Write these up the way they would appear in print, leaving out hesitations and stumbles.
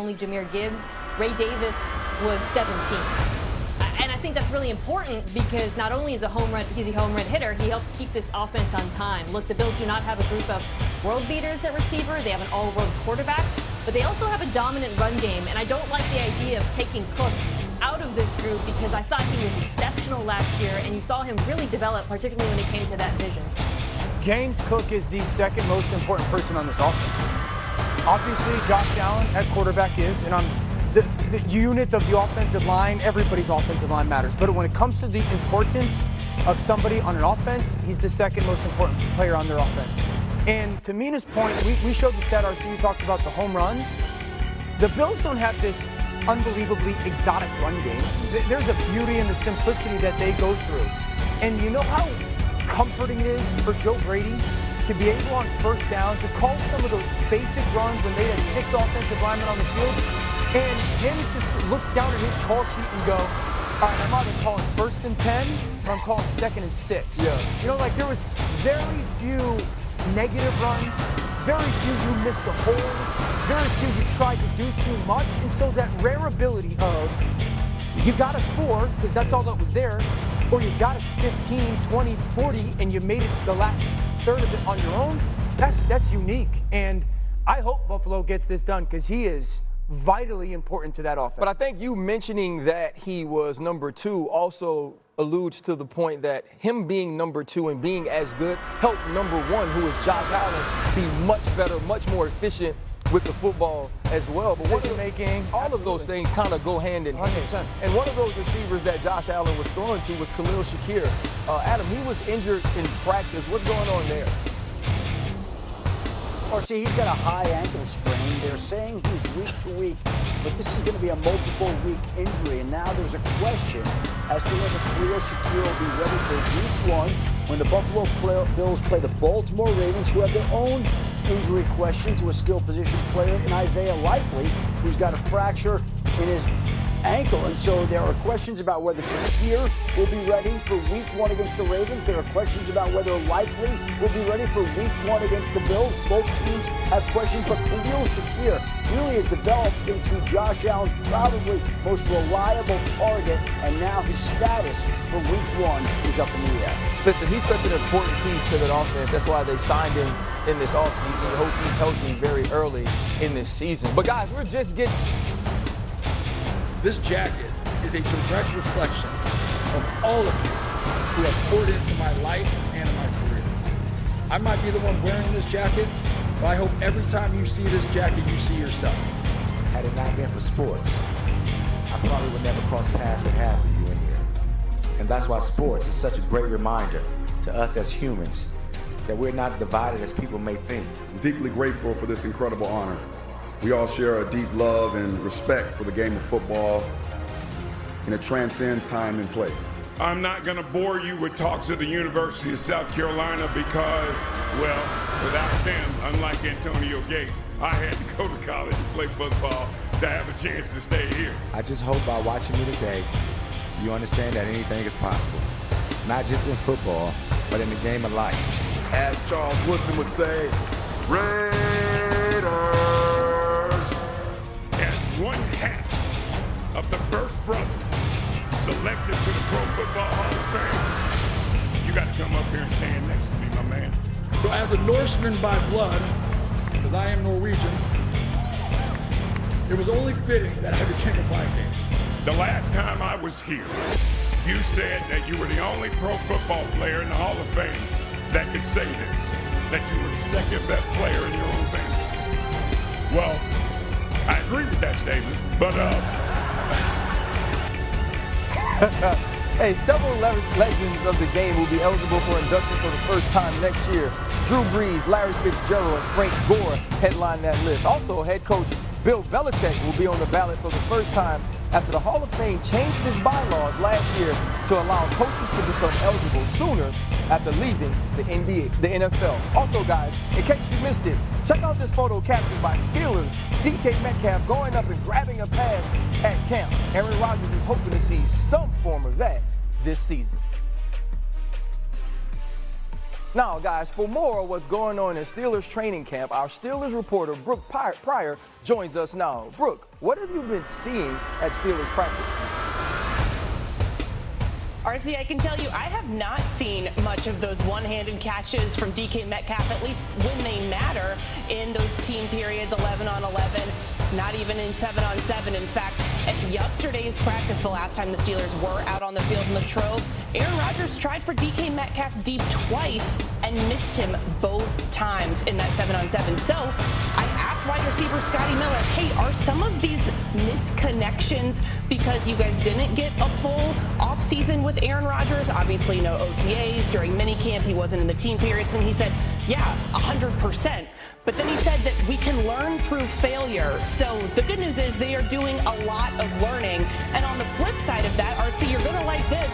Only Jahmyr Gibbs. Ray Davis was 17. And I think that's really important because not only is he's a home run hitter, he helps keep this offense on time. Look, the Bills do not have a group of world beaters at receiver. They have an all-world quarterback, but they also have a dominant run game. And I don't like the idea of taking Cook out of this group because I thought he was exceptional last year, and you saw him really develop, particularly when it came to that vision. James Cook is the second most important person on this offense. Obviously, Josh Allen at quarterback is, and on the unit of the offensive line, everybody's offensive line matters. But when it comes to the importance of somebody on an offense, he's the second most important player on their offense. And to Mina's point, we showed the stat, RC, you talked about the home runs. The Bills don't have this unbelievably exotic run game. There's a beauty in the simplicity that they go through. And you know how comforting it is for Joe Brady to be able on first down to call some of those basic runs when they had 6 offensive linemen on the field, and him to look down at his call sheet and go, all right, I'm either calling 1st and 10 or I'm calling 2nd and 6. Yeah. You know, like there was very few negative runs, very few you missed the hole, very few you tried to do too much, and so that rare ability of you got us 4 because that's all that was there, or you got us 15, 20, 40, and you made it the last third of it on your own, that's unique. And I hope Buffalo gets this done because he is vitally important to that offense. But I think you mentioning that he was number 2 also alludes to the point that him being number 2 and being as good helped number 1, who is Josh Allen, be much better, much more efficient with the football as well. But decision making, all of those things kind of go hand in hand. 100%. And one of those receivers that Josh Allen was throwing to was Khalil Shakir. Adam, he was injured in practice. What's going on there? Or see, he's got a high ankle sprain. They're saying he's week to week, but this is going to be a multiple week injury. And now there's a question as to whether Khalil Shakir will be ready for week 1 when the Buffalo Bills play the Baltimore Ravens, who have their own injury question to a skill position player in Isaiah Likely, who's got a fracture in his ankle. And so there are questions about whether Shakir will be ready for week 1 against the Ravens. There are questions about whether Likely will be ready for week 1 against the Bills. Both teams have questions, but Khalil Shakir really has developed into Josh Allen's probably most reliable target, and now his status for week 1 is up in the air. Listen, he's such an important piece to that offense. That's why they signed him in this offseason. Hope he's healthy very early in this season. But guys, we're just getting... This jacket is a direct reflection of all of you who have poured into my life and in my career. I might be the one wearing this jacket, but I hope every time you see this jacket, you see yourself. Had it not been for sports, I probably would never cross paths with half of you in here. And that's why sports is such a great reminder to us as humans that we're not divided as people may think. I'm deeply grateful for this incredible honor. We all share a deep love and respect for the game of football, and it transcends time and place. I'm not going to bore you with talks at the University of South Carolina because, well, without them, unlike Antonio Gates, I had to go to college and play football to have a chance to stay here. I just hope by watching me today, you understand that anything is possible. Not just in football, but in the game of life. As Charles Woodson would say, Raiders! As one half of the first brother selected to the Pro Football Hall of Fame, you got to come up here and stand next to me, my man. So as a Norseman by blood, because I am Norwegian, it was only fitting that I became a Viking. The last time I was here, you said that you were the only pro football player in the Hall of Fame that could say this, that you were the second best player in your own family. Well, I agree with that statement, but Hey, several legends of the game will be eligible for induction for the first time next year. Drew Brees, Larry Fitzgerald, and Frank Gore headline that list. Also, head coach Bill Belichick will be on the ballot for the first time after the Hall of Fame changed its bylaws last year to allow coaches to become eligible sooner after leaving the NFL. Also, guys, in case you missed it, check out this photo captured by Steelers DK Metcalf going up and grabbing a pass at camp. Aaron Rodgers is hoping to see some form of that this season. Now, guys, for more of what's going on in Steelers training camp, our Steelers reporter, Brooke Pryor, joins us now. Brooke, what have you been seeing at Steelers practice? RC, I can tell you I have not seen much of those one-handed catches from DK Metcalf, at least when they matter in those team periods, 11 on 11, not even in 7 on 7. In fact, at yesterday's practice, the last time the Steelers were out on the field in Latrobe, Aaron Rodgers tried for DK Metcalf deep twice and missed him both times in that 7 on 7. So I asked wide receiver Scotty Miller, hey, are some of these misconnections because you guys didn't get a full offseason with Aaron Rodgers? Obviously no OTAs. During minicamp, he wasn't in the team periods. And he said, yeah, 100%. But then he said that we can learn through failure. So the good news is they are doing a lot of learning. And on the flip side of that, RC, you're going to like this.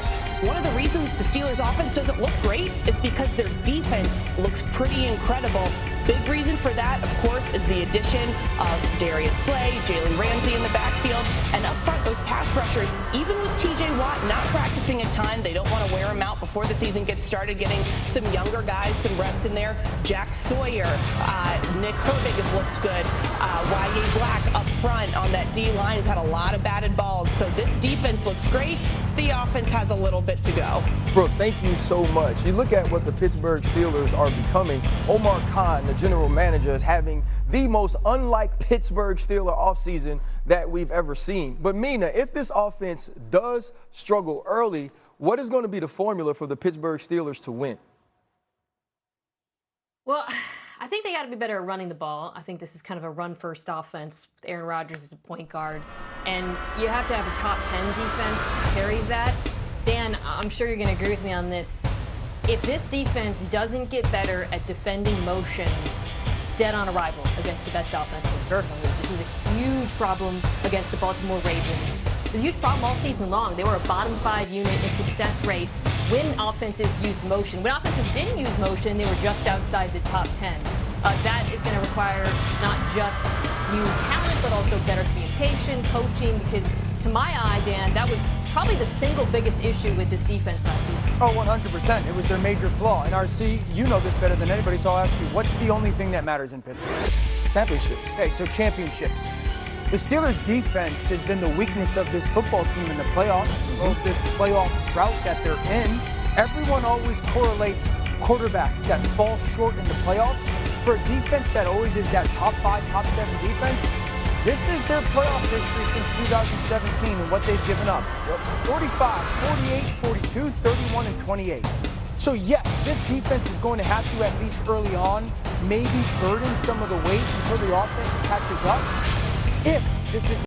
One of the reasons the Steelers offense doesn't look great is because their defense looks pretty incredible. Big reason for that, of course, is the addition of Darius Slay, Jalen Ramsey in the backfield, and up front, those pass rushers, even with TJ Watt not practicing a ton, they don't want to wear him out before the season gets started, getting some younger guys, some reps in there. Jack Sawyer, Nick Herbig have looked good. Y.A. Black up front on that D-line has had a lot of batted balls, so this defense looks great. The offense has a little bit to go. Brooke, thank you so much. You look at what the Pittsburgh Steelers are becoming. Omar Khan, the general manager, is having the most unlike Pittsburgh Steeler offseason that we've ever seen. But Mina, if this offense does struggle early, what is going to be the formula for the Pittsburgh Steelers to win? Well, I think they got to be better at running the ball. I think this is kind of a run-first offense. Aaron Rodgers is a point guard, and you have to have a top 10 defense carry that. Dan, I'm sure you're going to agree with me on this. If this defense doesn't get better at defending motion, it's dead on arrival against the best offenses. Sure. This was a huge problem against the Baltimore Ravens. It was a huge problem all season long. They were a bottom 5 unit in success rate when offenses used motion. When offenses didn't use motion, they were just outside the top 10. That is going to require not just new talent, but also better communication, coaching, because to my eye, Dan, that was probably the single biggest issue with this defense last season. Oh, 100%. It was their major flaw. And RC, you know this better than anybody, so I'll ask you, what's the only thing that matters in Pittsburgh? Championships. Okay, so championships. The Steelers' defense has been the weakness of this football team in the playoffs, of this playoff drought that they're in. Everyone always correlates quarterbacks that fall short in the playoffs. For a defense that always is that top 5, top 7 defense, this is their playoff history since 2017 and what they've given up. 45, 48, 42, 31, and 28. So yes, this defense is going to have to, at least early on, maybe burden some of the weight until the offense catches up. If this is